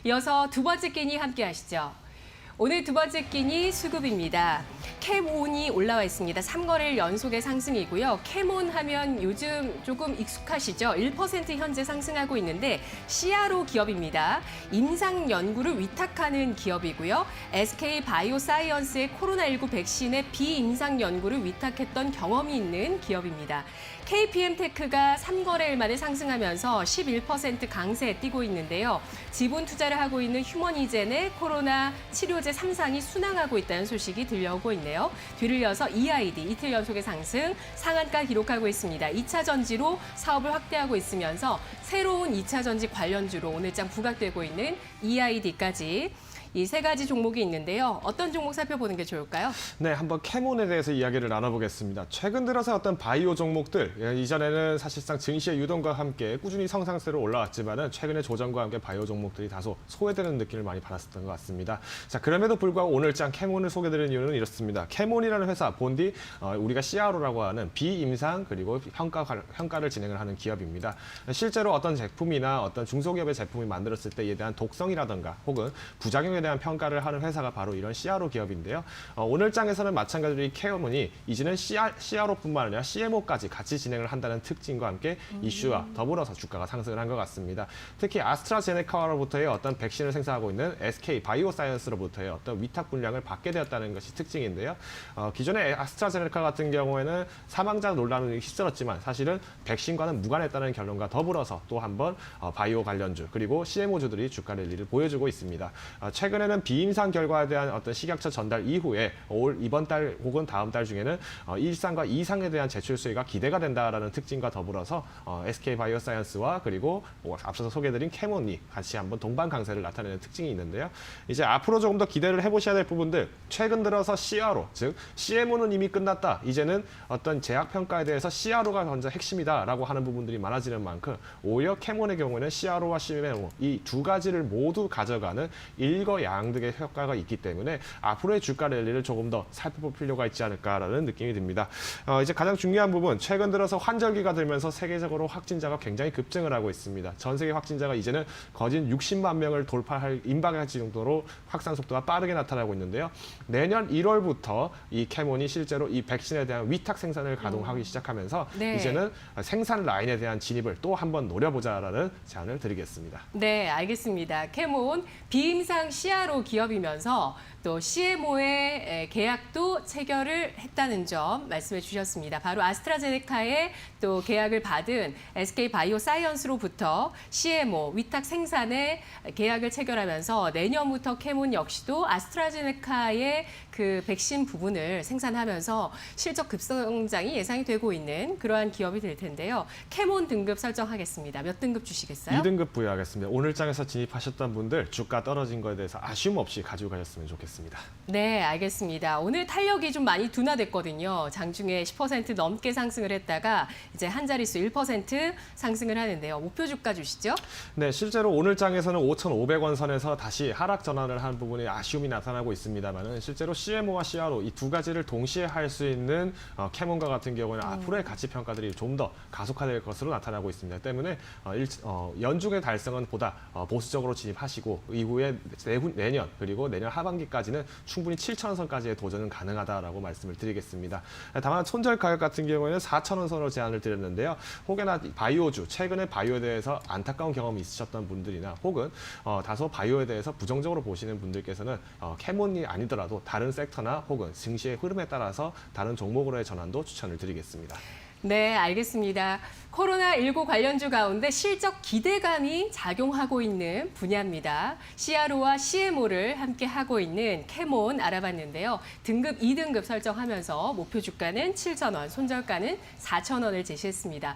이어서 두 번째 끼니 함께 하시죠. 오늘 두 번째 끼니 수급입니다. 캐몬이 올라와 있습니다. 3거래일 연속의 상승이고요. 캐몬 하면 요즘 조금 익숙하시죠? 1% 현재 상승하고 있는데 CRO 기업입니다. 임상 연구를 위탁하는 기업이고요. SK 바이오사이언스의 코로나19 백신의 비임상 연구를 위탁했던 경험이 있는 기업입니다. KPM테크가 3거래일 만에 상승하면서 11% 강세에 뛰고 있는데요. 지분 투자를 하고 있는 휴머니젠의 코로나 치료제 3상이 순항하고 있다는 소식이 들려오고 있네요. 뒤를 이어서 EID 이틀 연속의 상승, 상한가 기록하고 있습니다. 2차 전지로 사업을 확대하고 있으면서 새로운 2차 전지 관련주로 오늘장 부각되고 있는 EID까지 이 세 가지 종목이 있는데요. 어떤 종목 살펴보는 게 좋을까요? 네, 한번 캐몬에 대해서 이야기를 나눠보겠습니다. 최근 들어서 어떤 바이오 종목들, 이전에는 사실상 증시의 유동과 함께 꾸준히 성장세로 올라왔지만은 최근에 조정과 함께 바이오 종목들이 다소 소외되는 느낌을 많이 받았었던 것 같습니다. 자, 그럼에도 불구하고 오늘장 캐몬을 소개드리는 이유는 이렇습니다. 캐몬이라는 회사, 본디 우리가 CRO라고 하는 비임상 그리고 평가를 진행을 하는 기업입니다. 실제로 어떤 제품이나 어떤 중소기업의 제품이 만들었을 때에 대한 독성이라든가 혹은 부작용에 대한 평가를 하는 회사가 바로 이런 CRO 기업인데요. 오늘 장에서는 마찬가지로 이 캐몬이 이제는 CRO뿐만 아니라 CMO까지 같이 진행을 한다는 특징과 함께 이슈와 더불어서 주가가 상승을 한 것 같습니다. 특히 아스트라제네카로부터의 어떤 백신을 생산하고 있는 SK 바이오사이언스로부터의 어떤 위탁 분량을 받게 되었다는 것이 특징인데요. 기존의 아스트라제네카 같은 경우에는 사망자 논란을 휩쓸었지만 사실은 백신과는 무관했다는 결론과 더불어서 또 한 번 바이오 관련주 그리고 CMO주들이 주가 랠리를 보여주고 있습니다. 최근에는 비임상 결과에 대한 어떤 식약처 전달 이후에 이번 달 혹은 다음 달 중에는 1상과 2상에 대한 제출 수혜가 기대가 된다라는 특징과 더불어서 SK 바이오사이언스와 그리고 앞서서 소개해드린 캐몬이 같이 한번 동반 강세를 나타내는 특징이 있는데요. 이제 앞으로 조금 더 기대를 해보셔야 될 부분들, 최근 들어서 CRO, 즉 CMO는 이미 끝났다. 이제는 어떤 제약 평가에 대해서 CRO가 먼저 핵심이다라고 하는 부분들이 많아지는 만큼 오히려 캐몬의 경우에는 CRO와 CMO 이 두 가지를 모두 가져가는 일거양득의 효과가 있기 때문에 앞으로의 주가 랠리를 조금 더 살펴볼 필요가 있지 않을까라는 느낌이 듭니다. 이제 가장 중요한 부분, 최근 들어서 환절기가 들면서 세계적으로 확진자가 굉장히 급증을 하고 있습니다. 전 세계 확진자가 이제는 거진 60만 명을 임박할 정도로 확산 속도가 빠르게 나타나고 있는데요. 내년 1월부터 이 캐몬이 실제로 이 백신에 대한 위탁 생산을 가동하기 시작하면서 네. 이제는 생산 라인에 대한 진입을 또 한번 노려보자라는 제안을 드리겠습니다. 네, 알겠습니다. 캐몬 비임상 CRO 기업이면서 또 CMO의 계약도 체결을 했다는 점 말씀해 주셨습니다. 바로 아스트라제네카의 또 계약을 받은 SK 바이오사이언스로부터 CMO 위탁 생산에 계약을 체결하면서 내년부터 캐몬 역시도 아스트라제네카의 그 백신 부분을 생산하면서 실적 급성장이 예상이 되고 있는 그러한 기업이 될 텐데요. 캐몬 등급 설정하겠습니다. 몇 등급 주시겠어요? 2등급 부여하겠습니다. 오늘 장에서 진입하셨던 분들 주가 떨어진 거에 대해서 아쉬움 없이 가지고 가셨으면 좋겠습니다. 네, 알겠습니다. 오늘 탄력이 좀 많이 둔화됐거든요. 장중에 10% 넘게 상승을 했다가 이제 한 자릿수 1% 상승을 하는데요. 목표 주가 주시죠? 네, 실제로 오늘 장에서는 5,500원 선에서 다시 하락 전환을 한 부분에 아쉬움이 나타나고 있습니다만은 실제로 CMO와 CRO 이 두 가지를 동시에 할 수 있는 캐몬과 같은 경우에는 앞으로의 가치 평가들이 좀 더 가속화될 것으로 나타나고 있습니다. 때문에 연중의 달성은 보다 보수적으로 진입하시고 이후에 내년 그리고 내년 하반기까지는 충분히 7,000원선까지의 도전은 가능하다라고 말씀을 드리겠습니다. 다만 손절 가격 같은 경우에는 4,000원 선으로 제안을 드렸는데요. 혹여나 바이오주, 최근에 바이오에 대해서 안타까운 경험이 있으셨던 분들이나 혹은 다소 바이오에 대해서 부정적으로 보시는 분들께서는 캐몬이 아니더라도 다른 섹터나 혹은 증시의 흐름에 따라서 다른 종목으로의 전환도 추천을 드리겠습니다. 네, 알겠습니다. 코로나19 관련주 가운데 실적 기대감이 작용하고 있는 분야입니다. CRO와 CMO를 함께 하고 있는 캐몬 알아봤는데요. 등급 2등급 설정하면서 목표 주가는 7,000원, 손절가는 4,000원을 제시했습니다.